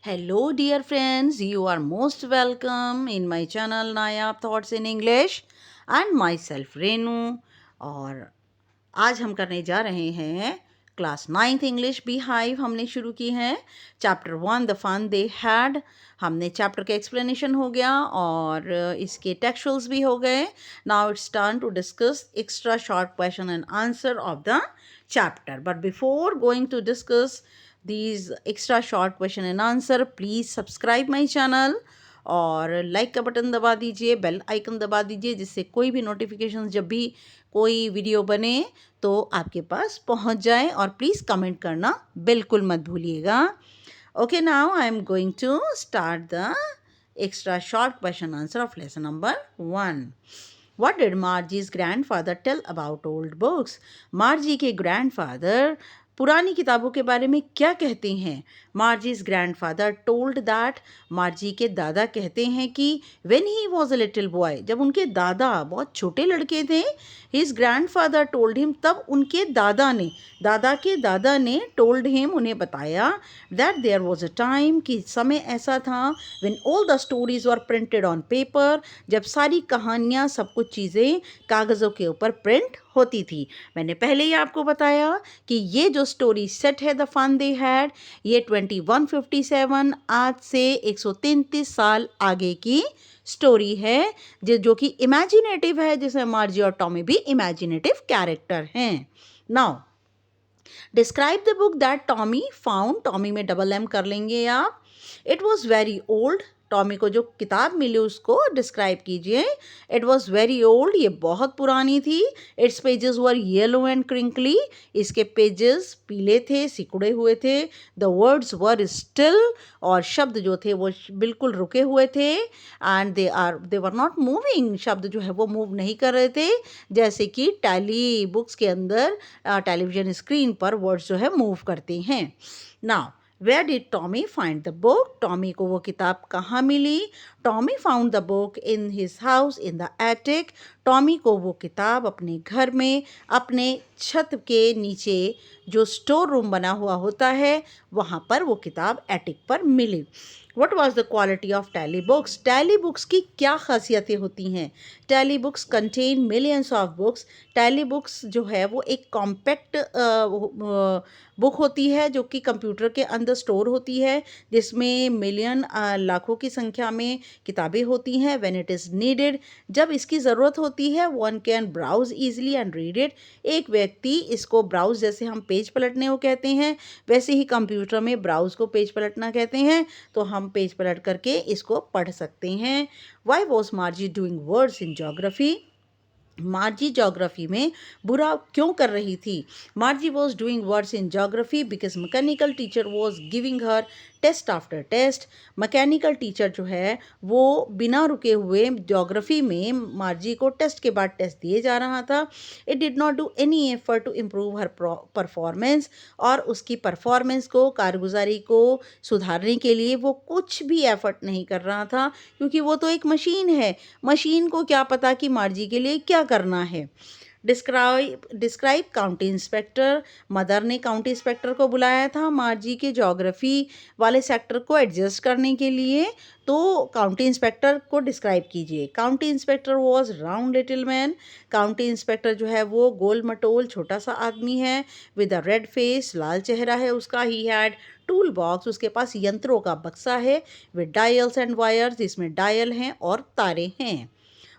Hello, dear friends. You are most welcome in my channel Nayab Thoughts in English and myself Renu. और आज हम करने जा रहे हैं class 9th English bee hive हमने शुरू की है chapter 1 the fun they had. हमने चैप्टर का एक्सप्लेनेशन हो गया और इसके टेक्सचुअल्स भी हो गए। Now it's turn to discuss extra short question and answer of the chapter. But before going to discuss these extra short question and answer, please subscribe my channel और like का button दबा दीजिए, bell icon दबा दीजिए, जिससे कोई भी notification जब भी कोई वीडियो बने तो आपके पास पहुंच जाए। और प्लीज़ कमेंट करना बिल्कुल मत भूलिएगा। Okay, now I am going to start the extra short question answer of lesson number 1. What did Margie's grandfather tell about old books? मार्जी के ग्रैंडफादर पुरानी किताबों के बारे में क्या कहते हैं? मार्जीज ग्रैंडफादर टोल्ड दैट, मार्जी के दादा कहते हैं कि when he was a little boy, जब उनके दादा बहुत छोटे लड़के थे, हिज ग्रैंडफादर टोल्ड हिम, तब उनके दादा के दादा ने टोल्ड हिम, उन्हें बताया, that there was a time, कि समय ऐसा था, when all the stories were printed on paper, जब सारी कहानियाँ सब कुछ चीज़ें कागज़ों के ऊपर प्रिंट होती थी। मैंने पहले ही आपको बताया कि ये जो स्टोरी सेट है द फन दे हैड, ये 2157 आज से 133 साल आगे की स्टोरी है, जो कि इमेजिनेटिव है, जिसमें मार्जी और टॉमी भी इमेजिनेटिव कैरेक्टर हैं। Now describe the book that Tommy found, Tommy में डबल एम कर लेंगे आप। It was very old, Tommy को जो किताब मिली उसको डिस्क्राइब कीजिए। इट वॉज वेरी ओल्ड, ये बहुत पुरानी थी। It's pages were yellow and crinkly, इसके पेजेस पीले थे, सिकुड़े हुए थे। द वर्ड्स वर स्टिल, और शब्द जो थे वो बिल्कुल रुके हुए थे। And they were not moving, शब्द जो है वो मूव नहीं कर रहे थे, जैसे कि टैली बुक्स के अंदर टेलीविजन स्क्रीन पर वर्ड्स जो है मूव करते हैं। Now where did Tommy find the book, Tommy को वो किताब कहाँ मिली? Tommy found the book in his house in the attic, Tommy को वो किताब अपने घर में, अपने छत के नीचे जो स्टोर रूम बना हुआ होता है वहाँ पर वो किताब एटिक पर मिली। What was the quality of tally books, tally books की क्या खासियतें होती हैं? Tally books contain millions of books, tally books जो है वो एक कॉम्पैक्ट बुक होती है जो कि कंप्यूटर के अंदर स्टोर होती है, जिसमें मिलियन लाखों की संख्या में किताबें होती हैं। व्हेन इट इज़ नीडेड, जब इसकी ज़रूरत होती है, one can browse easily and read it, एक व्यक्ति इसको ब्राउज, जैसे हम पेज पलटने को कहते हैं वैसे ही कंप्यूटर में ब्राउज को पेज पलटना कहते हैं, तो हम पेज पलट करके इसको पढ़ सकते हैं। Why was Margie doing words in geography, Margie geography में बुरा क्यों कर रही थी? Margie was doing words in geography because mechanical teacher was giving her test after test, mechanical teacher जो है वो बिना रुके हुए जोग्राफी में मार्जी को टेस्ट के बाद टेस्ट दिए जा रहा था। It did not do any effort to improve her performance, और उसकी परफॉर्मेंस को, कारगुजारी को सुधारने के लिए वो कुछ भी एफर्ट नहीं कर रहा था, क्योंकि वो तो एक मशीन है, मशीन को क्या पता कि मार्जी के लिए क्या करना है। डिस्क्राइब काउंटी इंस्पेक्टर, मदर ने काउंटी इंस्पेक्टर को बुलाया था मार्जी के जोग्राफी वाले सेक्टर को एडजस्ट करने के लिए, तो काउंटी इंस्पेक्टर को डिस्क्राइब कीजिए। County inspector was round little man, county inspector जो है वो गोल मटोल छोटा सा आदमी है, विद अ रेड फेस, लाल चेहरा है उसका। ही हैड टूल बॉक्स, उसके पास यंत्रों का बक्सा है, विद डायल्स एंड वायर्स, जिसमें डायल हैं और तारे हैं।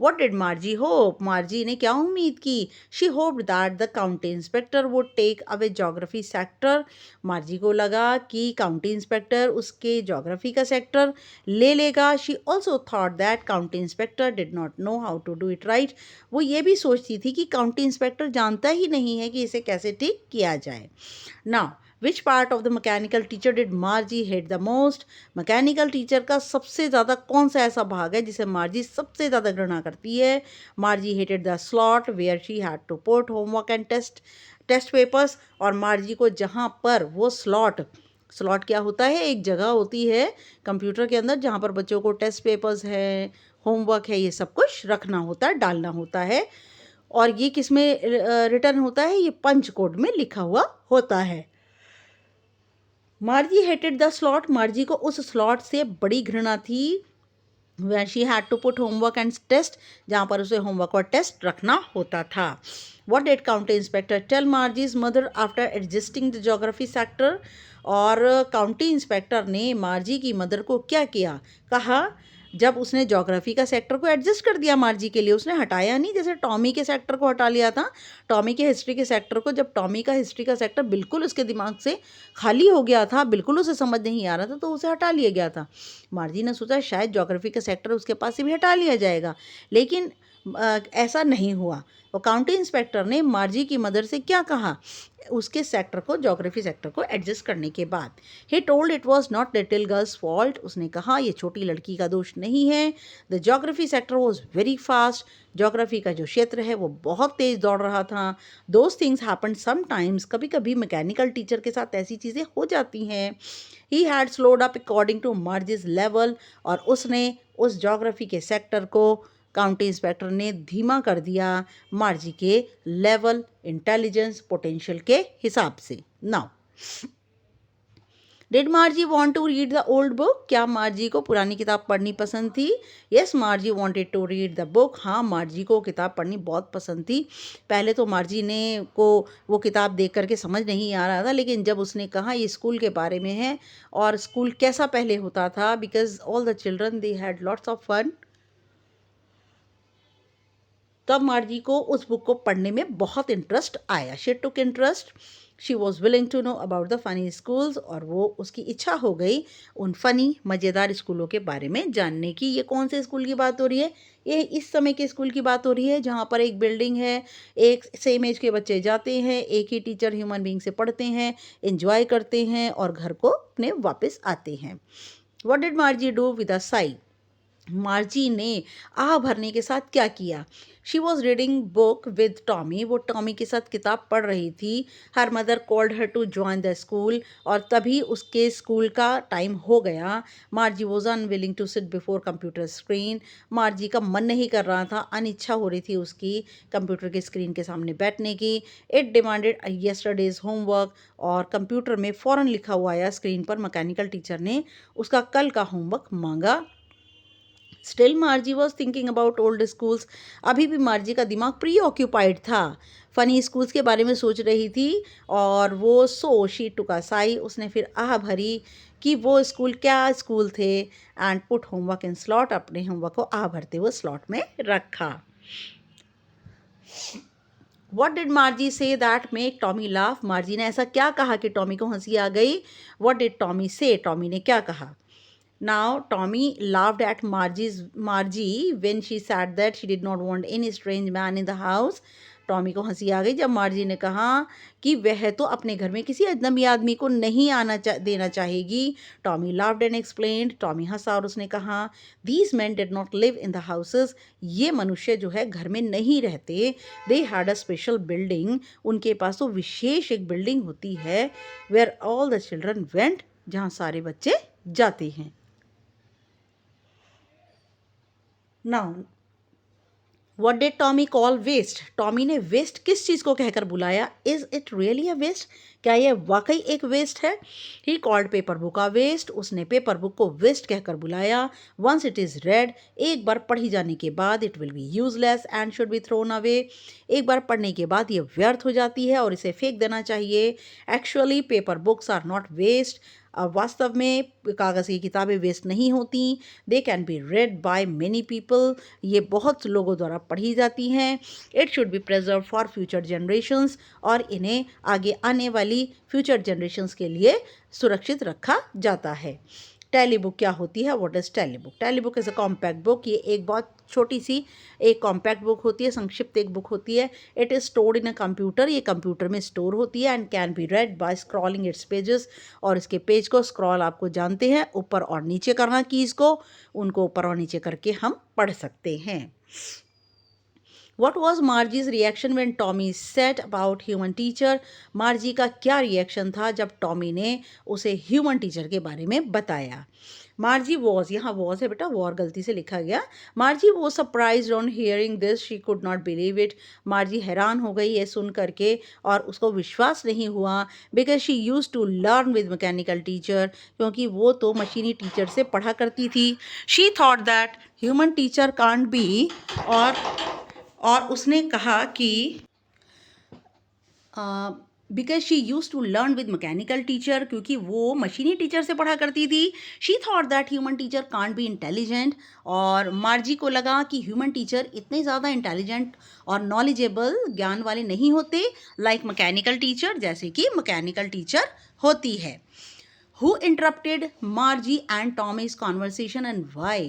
What did Margie hope? मार्जी ने क्या उम्मीद की? She hoped that the county inspector would take away geography sector. मार्जी को लगा कि काउंटी इंस्पेक्टर उसके जोग्राफी का सेक्टर ले लेगा। She also thought that county inspector did not know how to do it right. वो ये भी सोचती थी कि काउंटी इंस्पेक्टर जानता ही नहीं है कि इसे कैसे ठीक किया जाए। Now, which part of the mechanical teacher did मार्जी hate the most, mechanical teacher का सबसे ज़्यादा कौन सा ऐसा भाग है जिसे मार्जी सबसे ज़्यादा घृणा करती है? Margie hated the slot where she had to put homework and test papers, और मार्जी को जहाँ पर वो स्लॉट क्या होता है? एक जगह होती है कंप्यूटर के अंदर जहाँ पर बच्चों को टेस्ट पेपर्स है, होमवर्क है, ये सब कुछ रखना होता है, डालना होता है। और ये किस में रिटर्न होता है? ये पंच कोड में लिखा हुआ होता है। मार्जी हेटेड द स्लॉट, मार्जी को उस स्लॉट से बड़ी घृणा थी where she had to put homework and test, जहाँ पर उसे होमवर्क और टेस्ट रखना होता था. What did county inspector tell Margie's mother after adjusting the geography sector? और काउंटी इंस्पेक्टर ने मार्जी की मदर को क्या किया, कहा जब उसने ज्योग्राफी का सेक्टर को एडजस्ट कर दिया मार्जी के लिए, उसने हटाया नहीं जैसे टॉमी के सेक्टर को हटा लिया था. टॉमी के हिस्ट्री के सेक्टर को, जब टॉमी का हिस्ट्री का सेक्टर बिल्कुल उसके दिमाग से खाली हो गया था, बिल्कुल उसे समझ नहीं आ रहा था, तो उसे हटा लिया गया था. मार्जी ने सोचा शायद ज्योग्राफी का सेक्टर उसके पास से भी हटा लिया जाएगा, लेकिन ऐसा नहीं हुआ. और काउंटी इंस्पेक्टर ने मार्जी की मदर से क्या कहा उसके सेक्टर को, ज्योग्राफी सेक्टर को एडजस्ट करने के बाद. He told it was not little girls fault, उसने कहा ये छोटी लड़की का दोष नहीं है. The geography sector was very fast, geography का जो क्षेत्र है वो बहुत तेज़ दौड़ रहा था. दोज थिंग्स हैपन समटाइम्स, कभी कभी मैकेनिकल टीचर के साथ ऐसी चीज़ें हो जाती हैं. He had slowed up according to Margie's level, और उसने उस ज्योग्राफी के सेक्टर को काउंटी इंस्पेक्टर ने धीमा कर दिया मार्जी के लेवल, इंटेलिजेंस, पोटेंशियल के हिसाब से. Now did Margie want to read the old book, क्या मार्जी को पुरानी किताब पढ़नी पसंद थी. Yes, Margie wanted to read the book, हाँ मार्जी को किताब पढ़नी बहुत पसंद थी. पहले तो मार्जी ने को वो किताब देख करके समझ नहीं आ रहा था, लेकिन जब उसने कहा ये स्कूल के बारे में है और स्कूल कैसा पहले होता था, because all the children they had lots of fun, तब मार्जी को उस बुक को पढ़ने में बहुत इंटरेस्ट आया. She took interest, she was willing to know about the funny schools, और वो उसकी इच्छा हो गई उन फ़नी मज़ेदार स्कूलों के बारे में जानने की. ये कौन से स्कूल की बात हो रही है, ये इस समय के स्कूल की बात हो रही है जहाँ पर एक बिल्डिंग है, एक सेम एज के बच्चे जाते हैं, एक ही टीचर ह्यूमन बीइंग से पढ़ते हैं, एंजॉय करते हैं और घर को अपने वापस आते हैं. What did Margie do with a sigh, Margie ने आह भरने के साथ क्या किया. She was reading book with Tommy, वो टॉमी के साथ किताब पढ़ रही थी. Her mother called her to join the school, और तभी उसके स्कूल का टाइम हो गया. Margie was unwilling to sit before computer screen, Margie का मन नहीं कर रहा था, अनिच्छा हो रही थी उसकी कंप्यूटर के स्क्रीन के सामने बैठने की. इट डिमांडेड येस्टरडेज होमवर्क, और कंप्यूटर में फ़ौरन लिखा हुआ आया स्क्रीन पर, मैकेनिकल टीचर ने उसका कल का होमवर्क मांगा. Still मार्जी was thinking about old schools, अभी भी मार्जी का दिमाग प्री ऑक्यूपाइड था, फ़नी स्कूल्स के बारे में सोच रही थी. और वो शी टुक अ साई, उसने फिर आह भरी कि वो स्कूल क्या स्कूल थे. And put homework in slot, अपने होमवर्क को आह भरते हुए स्लॉट में रखा. What did मार्जी say that make Tommy laugh, मार्जी ने ऐसा क्या कहा कि टॉमी को हंसी आ गई. वॉट डिड टॉमी से, टॉमी ने क्या कहा. Now Tommy laughed at Margie when she said that she did not want any strange man in the house. Tommy को हंसी आ गई जब मार्जी ने कहा कि वह तो अपने घर में किसी अजनबी आदमी को नहीं देना चाहेगी. Tommy laughed and explained, Tommy हंसा और उसने कहा these man did not live in the houses, ये मनुष्य जो है घर में नहीं रहते. They had a special building, उनके पास तो विशेष एक बिल्डिंग होती है, where all the children went, जहाँ सारे बच्चे जाते हैं. Now what did Tommy call waste, टॉमी ने वेस्ट किस चीज़ को कहकर बुलाया. Is it really a waste, क्या यह वाकई एक वेस्ट है. He called paper book a waste, उसने पेपर बुक को वेस्ट कहकर बुलाया. वंस इट इज़ रेड, एक बार पढ़ी जाने के बाद, it will be useless and should be thrown away, एक बार पढ़ने के बाद ये व्यर्थ हो जाती है और इसे फेंक देना चाहिए. Actually paper books are not waste, वास्तव में कागज़ की किताबें वेस्ट नहीं होती. They can be read by many people, ये बहुत लोगों द्वारा पढ़ी जाती हैं. It should be preserve for future generations, और इन्हें आगे आने वाली फ्यूचर जनरेशंस के लिए सुरक्षित रखा जाता है. टैली बुक क्या होती है, what is tally book. Tally book is a compact book, ये एक बहुत छोटी सी एक कॉम्पैक्ट बुक होती है, संक्षिप्त एक बुक होती है. It is stored in a computer, ये कंप्यूटर में स्टोर होती है. And can be read by scrolling its pages, और इसके पेज को स्क्रॉल आपको जानते हैं ऊपर और नीचे करना, कीज़ को उनको ऊपर और नीचे करके हम पढ़ सकते हैं. What was Margie's reaction when Tommy said about human teacher? मार्जी का क्या रिएक्शन था जब टॉमी ने उसे ह्यूमन टीचर के बारे में बताया? मार्जी वॉज, यहाँ वॉज है बेटा, वॉर गलती से लिखा गया। Margie was surprise on hearing this, she could not believe it. मार्जी हैरान हो गई ये सुन करके और उसको विश्वास नहीं हुआ। Because she use to learn with mechanical teacher, क्योंकि वो तो मशीनी टीचर से पढ़ा करती थी। She thought that human teacher can't be, और उसने कहा कि because she use to learn with mechanical teacher, क्योंकि वो मशीनी टीचर से पढ़ा करती थी। She thought that human teacher can't be intelligent, और मार्जी को लगा कि ह्यूमन टीचर इतने ज़्यादा इंटेलिजेंट और नॉलेजेबल ज्ञान वाले नहीं होते लाइक मैकेनिकल टीचर, जैसे कि मैकेनिकल टीचर होती है। Who interrupted Margie and Tommy's conversation and why?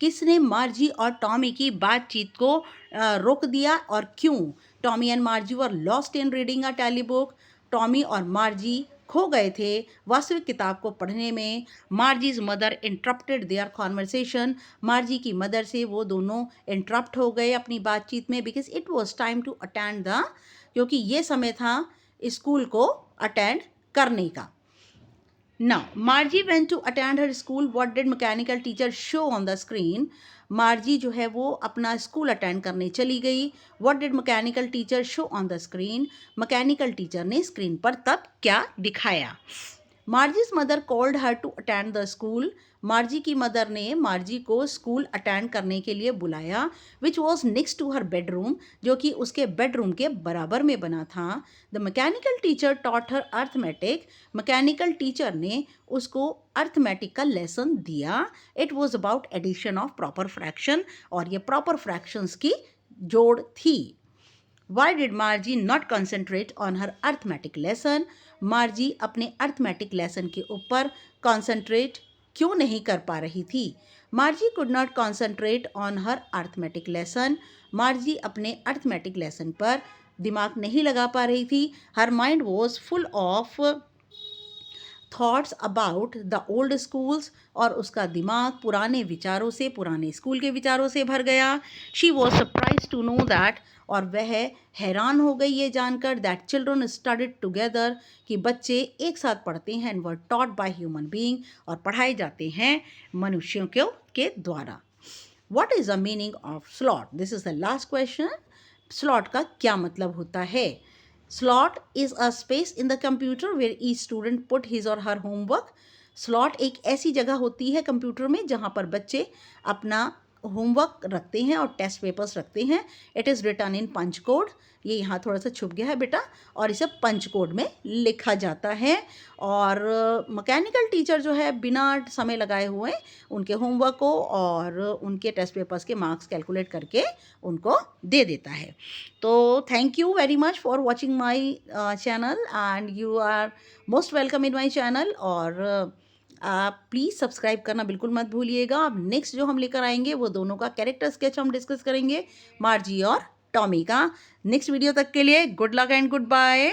किसने मार्जी और टॉमी की बातचीत को रोक दिया और क्यों? Tommy and Margie were lost in reading a telebook. Tommy और मार्जी खो गए थे वास्तविक किताब को पढ़ने में। Margie's mother interrupted their conversation, Margie की मदर से वो दोनों इंटरप्ट हो गए अपनी बातचीत में, because it was time to attend the, क्योंकि ये समय था स्कूल को अटेंड करने का। Now, Margie went to attend her school. What did mechanical teacher show on the screen? मार्जी जो है वो अपना स्कूल अटेंड करने चली गई। What did mechanical teacher show on the screen? Mechanical teacher ने स्क्रीन पर तब क्या दिखाया? Margie's mother called her to attend the school. Margie की मदर ने मार्जी को स्कूल अटेंड करने के लिए बुलाया, which was next to her bedroom, जो कि उसके बेडरूम के बराबर में बना था। The mechanical teacher taught her arithmetic, mechanical teacher ने उसको अर्थमेटिक का लेसन दिया। It was about addition of proper fraction, और ये प्रॉपर फ्रैक्शंस की जोड़ थी। Why did Margie not concentrate on her arithmetic lesson? मार्जी अपने अर्थमेटिक लेसन के ऊपर कॉन्सेंट्रेट क्यों नहीं कर पा रही थी? मार्जी could not concentrate on her arithmetic lesson, मार्जी अपने अर्थमेटिक लेसन पर दिमाग नहीं लगा पा रही थी। Her mind was full of thoughts about the old schools, और उसका दिमाग पुराने विचारों से, पुराने स्कूल के विचारों से भर गया। She was surprise to know that, और वह हैरान हो गई ये जानकर, दैट चिल्ड्रन स्टडीड टुगेदर, कि बच्चे एक साथ पढ़ते हैं, and were taught by human being, और पढ़ाए जाते हैं मनुष्यों के द्वारा। What is the meaning of slot? This is the last question. Slot का क्या मतलब होता है? Slot is a space in the computer where each student put his or her homework. Slot एक ऐसी जगह होती है कंप्यूटर में जहाँ पर बच्चे अपना होमवर्क रखते हैं और टेस्ट पेपर्स रखते हैं। It is written in punch code, ये यहाँ थोड़ा सा छुप गया है बेटा, और इसे पंच कोड में लिखा जाता है। और मैकेनिकल टीचर जो है बिना समय लगाए हुए उनके होमवर्क को और उनके टेस्ट पेपर्स के मार्क्स कैलकुलेट करके उनको दे देता है। तो thank you very much for watching my channel, and you are most welcome in my channel. और आप प्लीज़ सब्सक्राइब करना बिल्कुल मत भूलिएगा। अब नेक्स्ट जो हम लेकर आएंगे वो दोनों का कैरेक्टर स्केच हम डिस्कस करेंगे, मार्जी और टॉमी का। नेक्स्ट वीडियो तक के लिए good luck and good bye.